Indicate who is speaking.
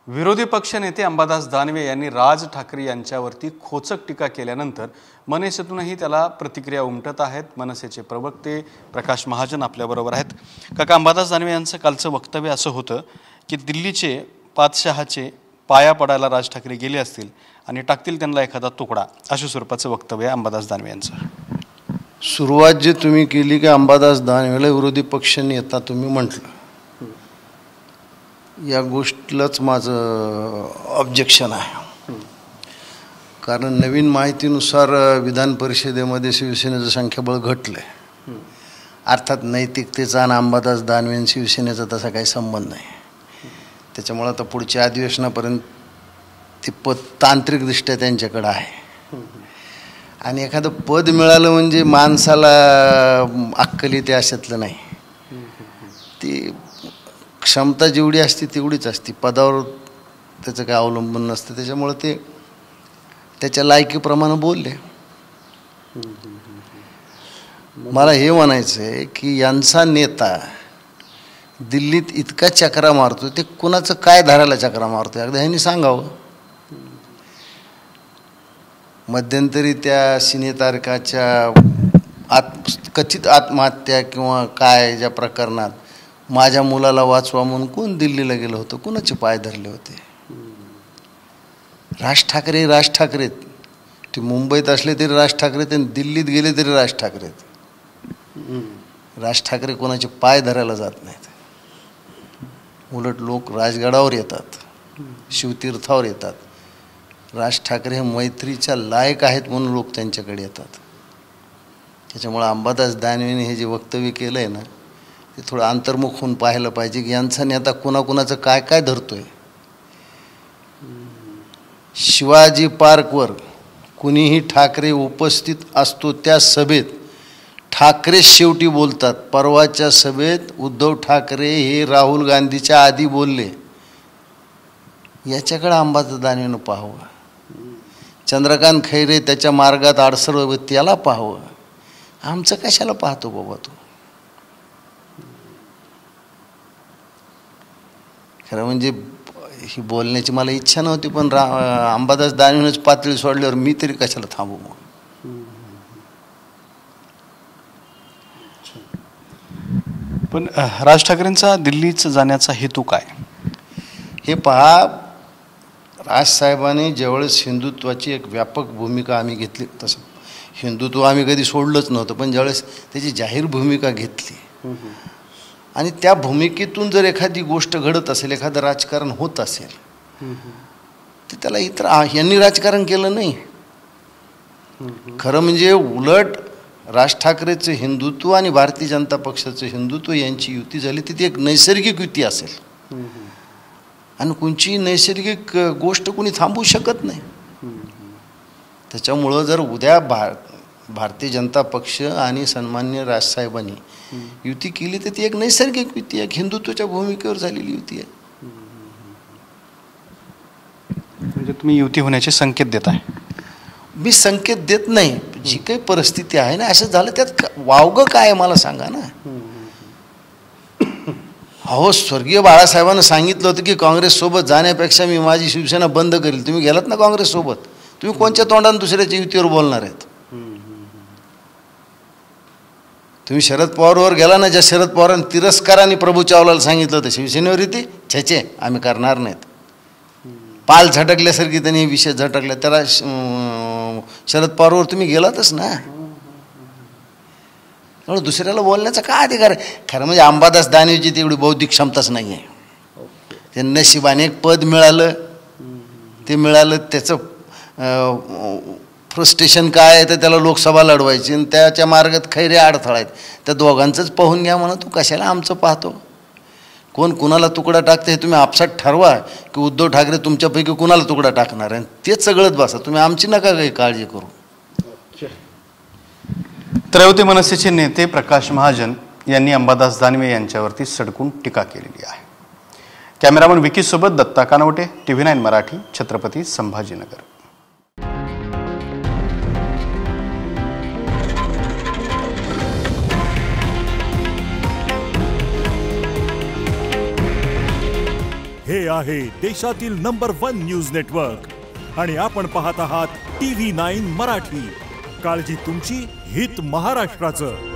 Speaker 1: विरोधी पक्षनेते अंबादास दानवे यांनी राज ठाकरे यांच्यावरती खोचक टीका केल्यानंतर मनसेतूनही त्याला प्रतिक्रिया उमटत आहेत. मनसेचे प्रवक्ते प्रकाश महाजन आपल्याबरोबर आहेत. काका, अंबादास दानवे यांचं कालचं वक्तव्य असं होतं की दिल्लीचे पातशहाचे पाया पडायला राज ठाकरे गेले असतील आणि टाकतील त्यांना एखादा तुकडा, अशा स्वरूपाचं वक्तव्य आहे अंबादास दानवे यांचं.
Speaker 2: सुरुवात जी तुम्ही केली की अंबादास दानवेला विरोधी पक्ष नेता तुम्ही म्हटलं, या गोष्टीलाच माझं ऑब्जेक्शन आहे. कारण नवीन माहितीनुसार विधान परिषदेमध्ये शिवसेनेचं संख्याबळ घटलं आहे. अर्थात नैतिकतेचा आणि अंबादास दानवे आणि शिवसेनेचा तसा काही संबंध नाही. त्याच्यामुळं आता पुढच्या अधिवेशनापर्यंत ते पद तांत्रिकदृष्ट्या त्यांच्याकडं आहे. आणि एखादं पद मिळालं म्हणजे माणसाला अक्कल येते अशातलं नाही. ती क्षमता जेवढी असते तेवढीच असते, पदावर त्याचं काय अवलंबून नसतं. त्याच्यामुळं ते त्याच्या लायकीप्रमाणे बोलले. मला हे म्हणायचं आहे की यांचा नेता दिल्लीत इतका चक्रा मारतो, ते कुणाचं काय धरायला चक्रा मारतो एकदा ह्यांनी सांगावं. मध्यंतरी त्या सिनेतारकाच्या कथित आत्महत्या किंवा काय ज्या प्रकरणात माझ्या मुलाला वाचवा म्हणून कोण दिल्लीला गेलं होतं, कोणाचे पाय धरले होते? राज ठाकरेत. ते मुंबईत असले तरी राज ठाकरेत आणि दिल्लीत गेले तरी राज ठाकरेत. राज ठाकरे कोणाचे पाय धरायला जात नाहीत. उलट लोक राजगडावर येतात, शिवतीर्थावर येतात. राज ठाकरे हे मैत्रीच्या लायक आहेत म्हणून लोक त्यांच्याकडे येतात. त्याच्यामुळं अंबादास दानवेने हे जे वक्तव्य केलं आहे ना, ते थोडं अंतर्मुख होऊन पाहायला पाहिजे की यांचा नेता कुणाकुणाचं काय काय धरतोय. शिवाजी पार्कवर कुणीही ठाकरे उपस्थित असतो त्या सभेत ठाकरे शेवटी बोलतात. परवाच्या सभेत उद्धव ठाकरे हे राहुल गांधीच्या आधी बोलले. याच्याकडे अंबादास दानवेनं पाहावं. चंद्रकांत खैरे त्याच्या मार्गात अडसर त्याला पाहावं. आमचं कशाला पाहतो बाबा तू? खरं म्हणजे ही बोलण्याची मला इच्छा नव्हती, पण अंबादास दानवेनंच पातळी सोडल्यावर मी तरी कशाला थांबू मग?
Speaker 1: पण राज ठाकरेंचा दिल्लीच जाण्याचा हेतू काय
Speaker 2: हे पहा. राजसाहेबांनी ज्यावेळेस हिंदुत्वाची एक व्यापक भूमिका आम्ही घेतली, तसं हिंदुत्व आम्ही कधी सोडलंच नव्हतं, पण ज्यावेळेस त्याची जाहीर भूमिका घेतली आणि त्या भूमिकेतून जर एखादी गोष्ट घडत असेल, एखादं राजकारण होत असेल, तर त्याला इतर यांनी राजकारण केलं नाही. खरं म्हणजे उलट राज ठाकरेचं हिंदुत्व आणि भारतीय जनता पक्षाचं हिंदुत्व यांची युती झाली, ती एक नैसर्गिक युती असेल. आणि कोणची नैसर्गिक गोष्ट कोणी थांबवू शकत नाही. त्याच्यामुळं जर उद्या भारतीय जनता पक्ष आणि सन्मान्य राजसाहेबांनी युती केली तर ती एक नैसर्गिक युती आहे, हिंदुत्वाच्या भूमिकेवर झालेली युती आहे.
Speaker 1: म्हणजे तुम्ही युती होण्याचे संकेत देताय?
Speaker 2: मी संकेत देत नाही. जी काही परिस्थिती आहे ना, असं झालं, त्यात वावगं काय आहे मला सांगा ना. अहो, स्वर्गीय बाळासाहेबांना सांगितलं होतं की काँग्रेससोबत जाण्यापेक्षा मी माझी शिवसेना बंद करेल. तुम्ही गेलात ना काँग्रेससोबत, तुम्ही कोणत्या तोंडाने दुसऱ्याच्या युतीवर बोलणार आहेत? तुम्ही शरद पवारवर गेला ना, ज्या शरद पवारांनी तिरस्काराने प्रभू चावलाला सांगितलं होतं शिवसेनेवर येते, छे आम्ही करणार नाहीत. पाल झटकल्यासारखी त्यांनी विषय झटकला. त्याला शरद पवारवर तुम्ही गेलातच ना. त्यामुळे दुसऱ्याला बोलण्याचा काय अधिकार आहे? खरं म्हणजे अंबादास दानवेची तेवढी बौद्धिक क्षमताच नाही आहे. ते नशिबाने एक पद मिळालं, ते मिळालं, त्याचं फ्रस्ट्रेशन काय आहे तर त्याला लोकसभा लढवायची आणि त्याच्या मार्गात खैरे अडथळा आहेत. त्या दोघांचंच पाहून घ्या म्हणा. तू कशाला आमचं पाहतो? कोण कुणाला तुकडा टाकतं हे तुम्ही आपसात ठरवा की उद्धव ठाकरे तुमच्यापैकी कुणाला तुकडा टाकणार आहे, तेच सगळंच बसा. तुम्ही आमची नका काही काळजी करू.
Speaker 1: त्रयोदय मनसेचे नेते प्रकाश महाजन यांनी अंबादास दानवे यांच्यावरती सडकून टीका केलेली आहे. कॅमेरामन विकीसोबत दत्ता कानवटे, TV9 मराठी, छत्रपती संभाजीनगर.
Speaker 3: हे हे आहे देशातील नंबर 1 न्यूज नेटवर्क आणि आपण पाहत आहात TV9 मराठी. काळजी तुमची, हित महाराष्ट्राचं.